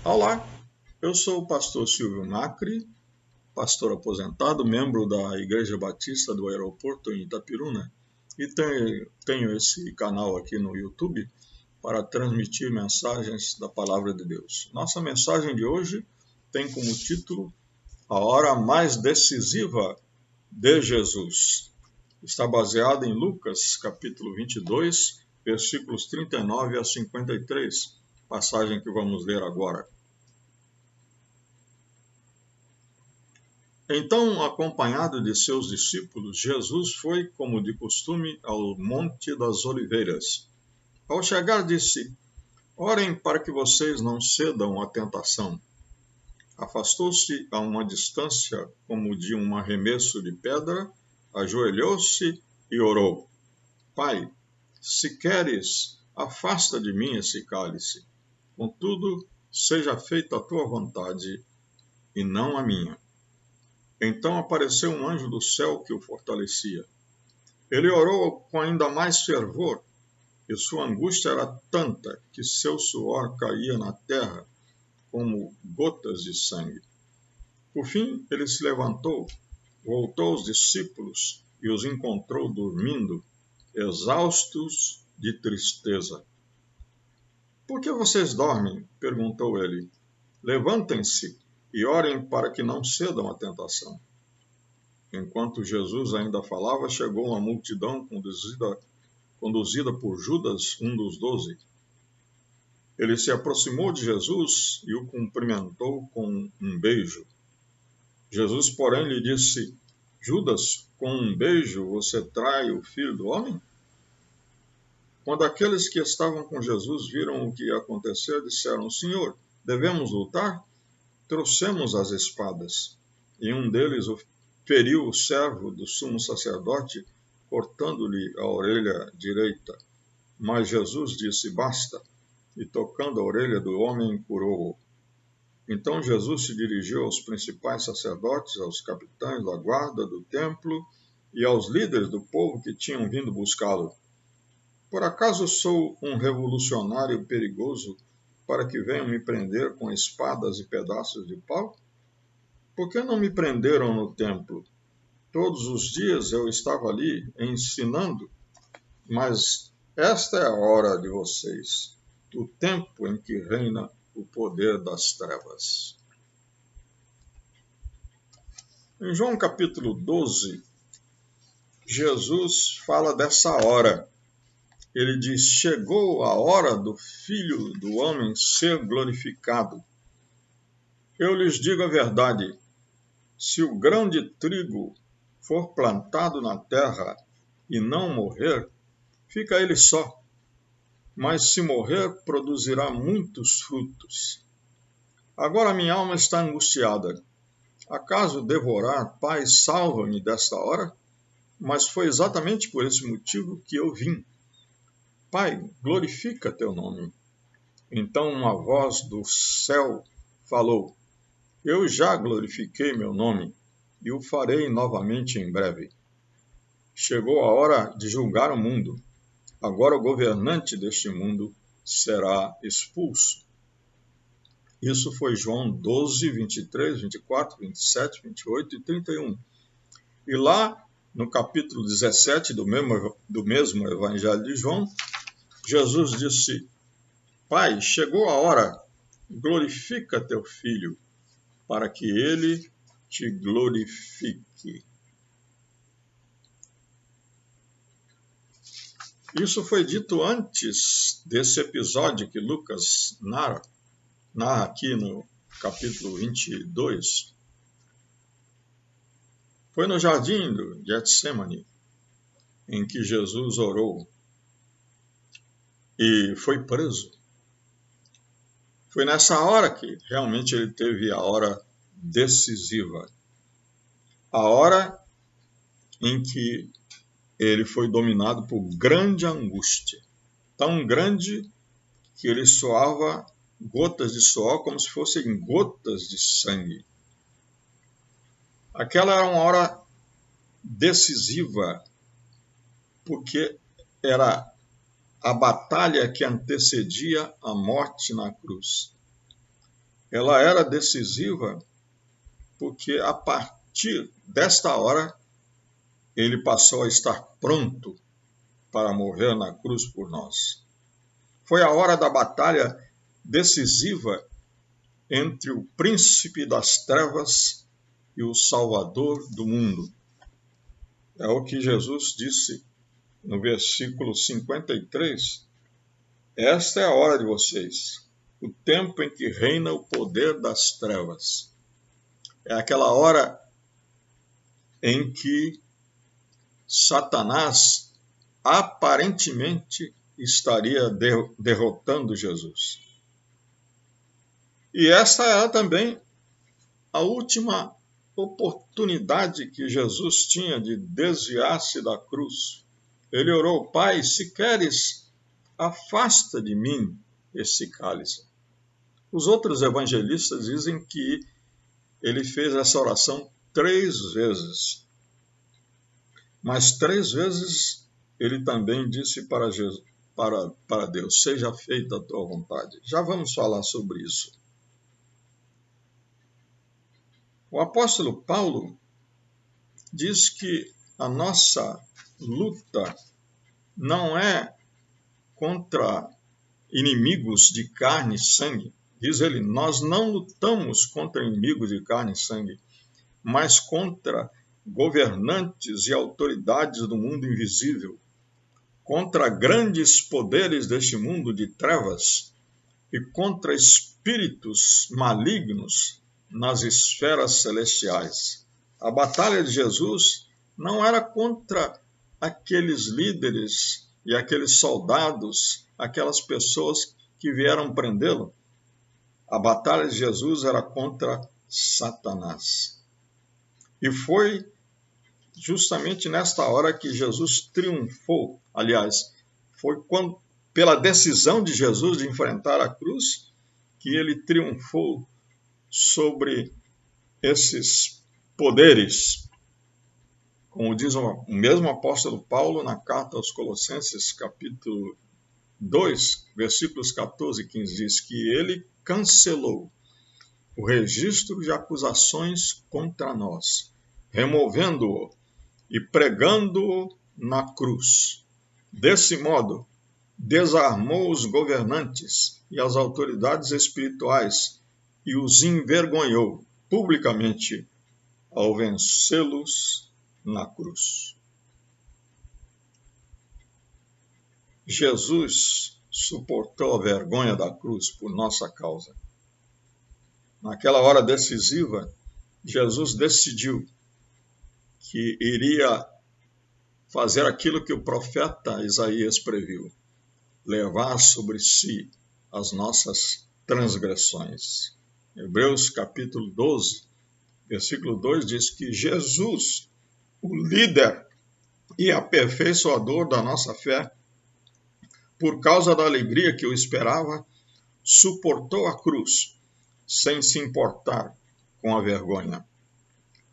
Olá, eu sou o pastor Silvio Macri, pastor aposentado, membro da Igreja Batista do Aeroporto em Itapiruna, e tenho esse canal aqui no YouTube para transmitir mensagens da Palavra de Deus. Nossa mensagem de hoje tem como título A Hora Mais Decisiva de Jesus. Está baseada em Lucas, capítulo 22, versículos 39 a 53, passagem que vamos ler agora. Então, acompanhado de seus discípulos, Jesus foi, como de costume, ao Monte das Oliveiras. Ao chegar, disse: Orem para que vocês não cedam à tentação. Afastou-se a uma distância, como de um arremesso de pedra, ajoelhou-se e orou: Pai, se queres, afasta de mim esse cálice. Contudo, seja feita a tua vontade e não a minha. Então apareceu um anjo do céu que o fortalecia. Ele orou com ainda mais fervor, e sua angústia era tanta que seu suor caía na terra como gotas de sangue. Por fim, ele se levantou, voltou aos discípulos e os encontrou dormindo, exaustos de tristeza. Por que vocês dormem? Perguntou ele. Levantem-se e orem para que não cedam à tentação. Enquanto Jesus ainda falava, chegou uma multidão conduzida por Judas, um dos 12. Ele se aproximou de Jesus e o cumprimentou com um beijo. Jesus, porém, lhe disse: Judas, com um beijo você trai o Filho do Homem? Quando aqueles que estavam com Jesus viram o que ia acontecer, disseram: Senhor, devemos lutar? Trouxemos as espadas. E um deles feriu o servo do sumo sacerdote, cortando-lhe a orelha direita. Mas Jesus disse: Basta, e tocando a orelha do homem, curou-o. Então Jesus se dirigiu aos principais sacerdotes, aos capitães da guarda do templo e aos líderes do povo que tinham vindo buscá-lo. Por acaso sou um revolucionário perigoso para que venham me prender com espadas e pedaços de pau? Por que não me prenderam no templo? Todos os dias eu estava ali ensinando, mas esta é a hora de vocês, do tempo em que reina o poder das trevas. Em João capítulo 12, Jesus fala dessa hora. Ele diz: chegou a hora do Filho do Homem ser glorificado. Eu lhes digo a verdade, se o grão de trigo for plantado na terra e não morrer, fica ele só, mas se morrer, produzirá muitos frutos. Agora minha alma está angustiada. Acaso devorar, Pai, salva-me desta hora? Mas foi exatamente por esse motivo que eu vim. Pai, glorifica teu nome. Então uma voz do céu falou: Eu já glorifiquei meu nome e o farei novamente em breve. Chegou a hora de julgar o mundo. Agora o governante deste mundo será expulso. Isso foi João 12, 23, 24, 27, 28 e 31. E lá, no capítulo 17 do mesmo Evangelho de João, Jesus disse: Pai, chegou a hora, glorifica teu Filho, para que ele te glorifique. Isso foi dito antes desse episódio que Lucas narra aqui no capítulo 22. Foi no jardim do Getsemane em que Jesus orou e foi preso. Foi nessa hora que realmente ele teve a hora decisiva. A hora em que ele foi dominado por grande angústia. Tão grande que ele soava gotas de suor como se fossem gotas de sangue. Aquela era uma hora decisiva, porque era a batalha que antecedia a morte na cruz. ela era decisiva porque a partir desta hora ele passou a estar pronto para morrer na cruz por nós. Foi a hora da batalha decisiva entre o príncipe das trevas e o Salvador do mundo. É o que Jesus disse no versículo 53. Esta é a hora de vocês, o tempo em que reina o poder das trevas. É aquela hora em que Satanás aparentemente estaria derrotando Jesus. E essa era também a última oportunidade que Jesus tinha de desviar-se da cruz. Ele orou: Pai, se queres, afasta de mim esse cálice. Os outros evangelistas dizem que ele fez essa oração 3 vezes. Mas 3 vezes ele também disse para Deus: seja feita a tua vontade. Já vamos falar sobre isso. O apóstolo Paulo diz que a nossa luta não é contra inimigos de carne e sangue. Diz ele: nós não lutamos contra inimigos de carne e sangue, mas contra governantes e autoridades do mundo invisível, contra grandes poderes deste mundo de trevas e contra espíritos malignos nas esferas celestiais. A batalha de Jesus não era contra aqueles líderes e aqueles soldados, aquelas pessoas que vieram prendê-lo. A batalha de Jesus era contra Satanás. E foi justamente nesta hora que Jesus triunfou. Aliás, foi pela decisão de Jesus de enfrentar a cruz que ele triunfou sobre esses poderes. Como diz o mesmo apóstolo Paulo na carta aos Colossenses, capítulo 2, versículos 14 e 15, diz que ele cancelou o registro de acusações contra nós, removendo-o e pregando-o na cruz. Desse modo, desarmou os governantes e as autoridades espirituais e os envergonhou publicamente ao vencê-los na cruz. Jesus suportou a vergonha da cruz por nossa causa. Naquela hora decisiva, Jesus decidiu que iria fazer aquilo que o profeta Isaías previu: levar sobre si as nossas transgressões. Hebreus capítulo 12, versículo 2 diz que Jesus, o líder e aperfeiçoador da nossa fé, por causa da alegria que o esperava, suportou a cruz, sem se importar com a vergonha.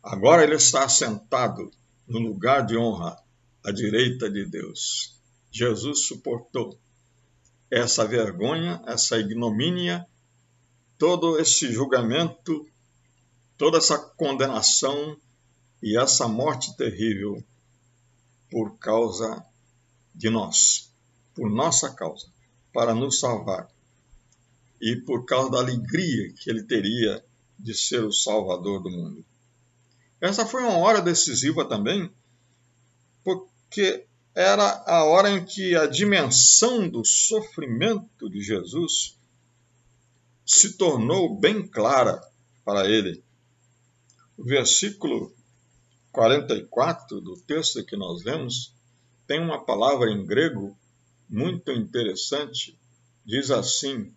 Agora ele está sentado no lugar de honra, à direita de Deus. Jesus suportou essa vergonha, essa ignomínia, todo esse julgamento, toda essa condenação e essa morte terrível por causa de nós, por nossa causa, para nos salvar e por causa da alegria que ele teria de ser o Salvador do mundo. Essa foi uma hora decisiva também, porque era a hora em que a dimensão do sofrimento de Jesus se tornou bem clara para ele. O versículo 44 do texto que nós lemos tem uma palavra em grego muito interessante. Diz assim: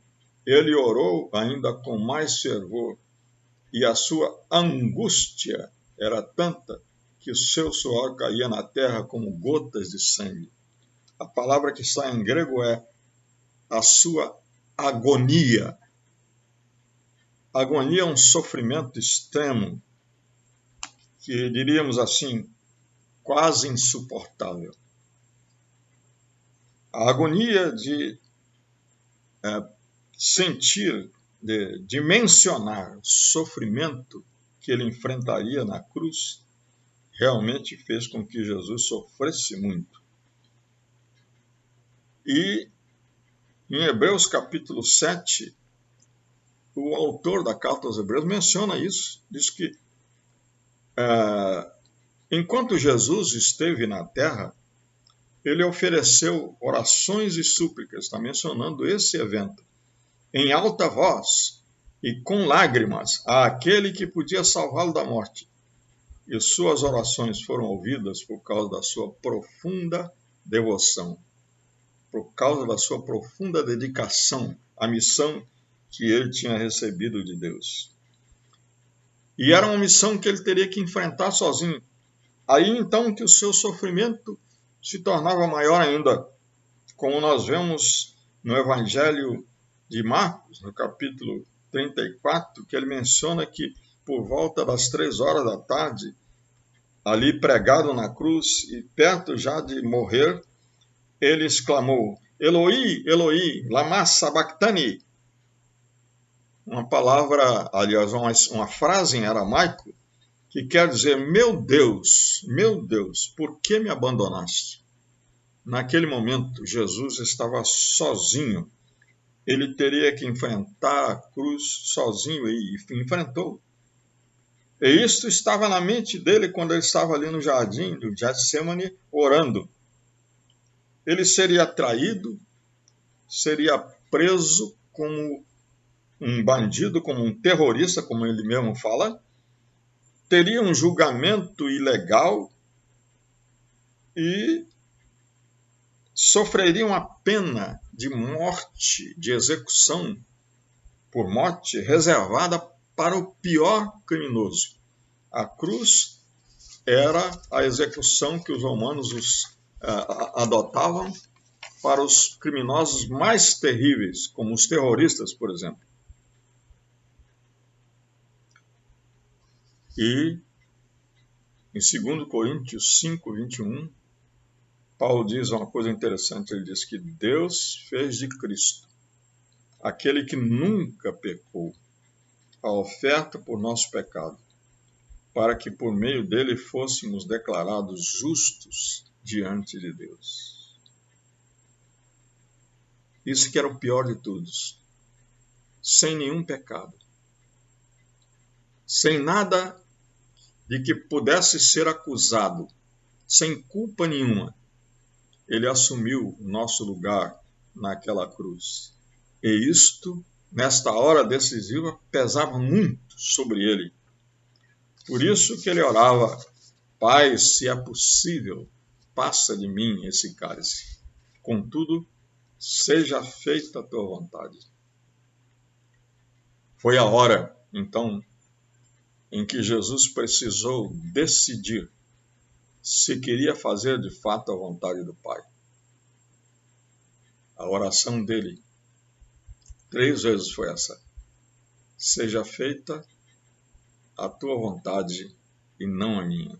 ele orou ainda com mais fervor, e a sua angústia era tanta que o seu suor caía na terra como gotas de sangue. A palavra que está em grego é a sua agonia. Agonia é um sofrimento extremo, que diríamos assim, quase insuportável. A agonia de sentir de mencionar o sofrimento que ele enfrentaria na cruz, realmente fez com que Jesus sofresse muito. E em Hebreus capítulo 7, o autor da carta aos Hebreus menciona isso, diz que enquanto Jesus esteve na terra, ele ofereceu orações e súplicas, está mencionando esse evento, em alta voz e com lágrimas àquele que podia salvá-lo da morte. E suas orações foram ouvidas por causa da sua profunda devoção, por causa da sua profunda dedicação à missão que ele tinha recebido de Deus. E era uma missão que ele teria que enfrentar sozinho. Aí então que o seu sofrimento se tornava maior ainda, como nós vemos no Evangelho de Marcos, no capítulo 34, que ele menciona que por volta das 3 horas da tarde, ali pregado na cruz e perto já de morrer, ele exclamou: Eloi, Eloi, lama sabachthani. Uma palavra, aliás, uma frase em aramaico, que quer dizer: meu Deus, por que me abandonaste? Naquele momento, Jesus estava sozinho. Ele teria que enfrentar a cruz sozinho e enfrentou. E isso estava na mente dele quando ele estava ali no jardim do Getsemane orando. Ele seria traído, seria preso como um bandido, como um terrorista, como ele mesmo fala, teria um julgamento ilegal e sofreria uma pena de morte, de execução por morte, reservada para o pior criminoso. A cruz era a execução que os romanos adotavam para os criminosos mais terríveis, como os terroristas, por exemplo. E em 2 Coríntios 5, 21, Paulo diz uma coisa interessante, ele diz que Deus fez de Cristo, aquele que nunca pecou, a oferta por nosso pecado, para que por meio dele fôssemos declarados justos diante de Deus. Isso que era o pior de todos. Sem nenhum pecado. Sem nada de que pudesse ser acusado. Sem culpa nenhuma. Ele assumiu o nosso lugar naquela cruz. E isto, nesta hora decisiva, pesava muito sobre ele. Por isso que ele orava: Pai, se é possível, passa de mim esse cálice. Contudo, seja feita a tua vontade. Foi a hora, então, em que Jesus precisou decidir se queria fazer de fato a vontade do Pai. A oração dele 3 vezes foi essa: seja feita a tua vontade e não a minha.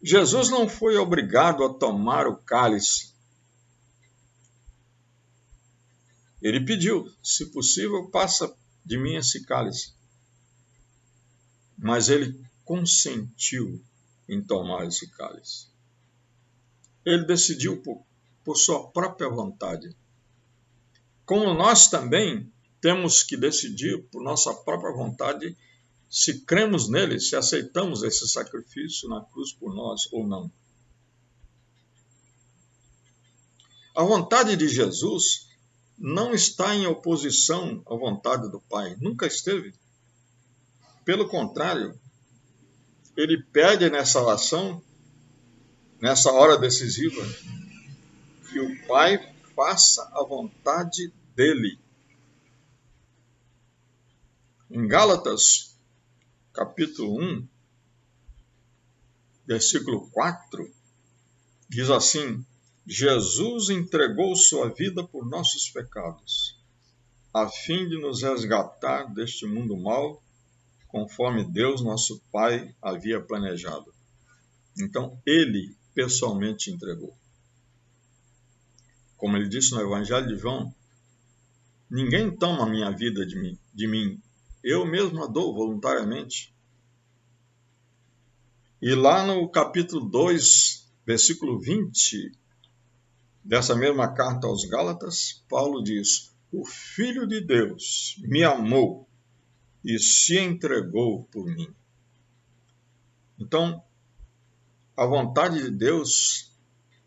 Jesus não foi obrigado a tomar o cálice. Ele pediu: se possível, passa de mim esse cálice. Mas ele consentiu em tomar esse cálice. Ele decidiu por sua própria vontade. Como nós também temos que decidir por nossa própria vontade se cremos nele, se aceitamos esse sacrifício na cruz por nós ou não. A vontade de Jesus não está em oposição à vontade do Pai, nunca esteve. Pelo contrário, ele pede nessa oração, nessa hora decisiva, que o Pai faça a vontade dele. Em Gálatas, capítulo 1, versículo 4, diz assim: Jesus entregou sua vida por nossos pecados, a fim de nos resgatar deste mundo mau, conforme Deus, nosso Pai, havia planejado. Então, ele pessoalmente entregou. Como ele disse no Evangelho de João, Ninguém toma a minha vida de mim. Eu mesmo a dou voluntariamente. E lá no capítulo 2, versículo 20, dessa mesma carta aos Gálatas, Paulo diz: o Filho de Deus me amou e se entregou por mim. Então, a vontade de Deus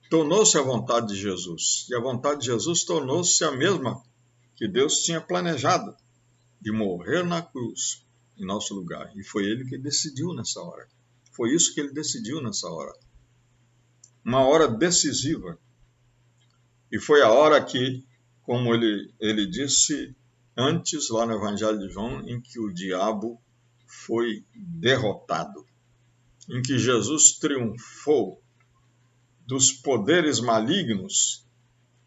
tornou-se a vontade de Jesus. E a vontade de Jesus tornou-se a mesma que Deus tinha planejado, de morrer na cruz em nosso lugar. E foi ele que decidiu nessa hora. Foi isso que ele decidiu nessa hora. Uma hora decisiva. E foi a hora que, como ele disse antes, lá no Evangelho de João, em que o diabo foi derrotado, em que Jesus triunfou dos poderes malignos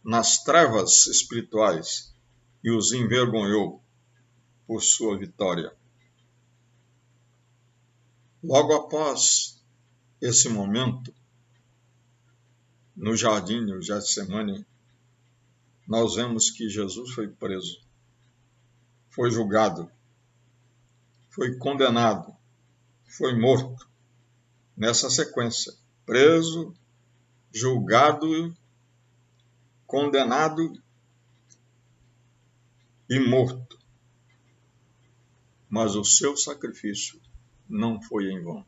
nas trevas espirituais e os envergonhou por sua vitória. Logo após esse momento, no jardim de Getsemane, nós vemos que Jesus foi preso, foi julgado, foi condenado, foi morto. Nessa sequência, preso, julgado, condenado e morto. Mas o seu sacrifício não foi em vão.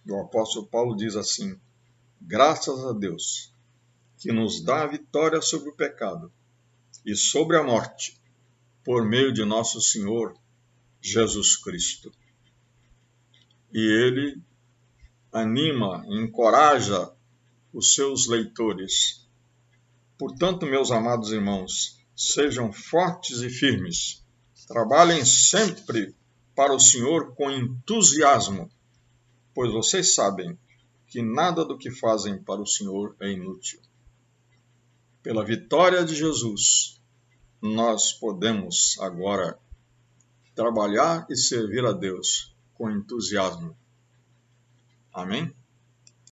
O apóstolo Paulo diz assim: graças a Deus, que nos dá a vitória sobre o pecado e sobre a morte, por meio de nosso Senhor Jesus Cristo. E ele anima, encoraja os seus leitores. Portanto, meus amados irmãos, sejam fortes e firmes. Trabalhem sempre para o Senhor com entusiasmo, pois vocês sabem que nada do que fazem para o Senhor é inútil. Pela vitória de Jesus, nós podemos agora trabalhar e servir a Deus com entusiasmo. Amém?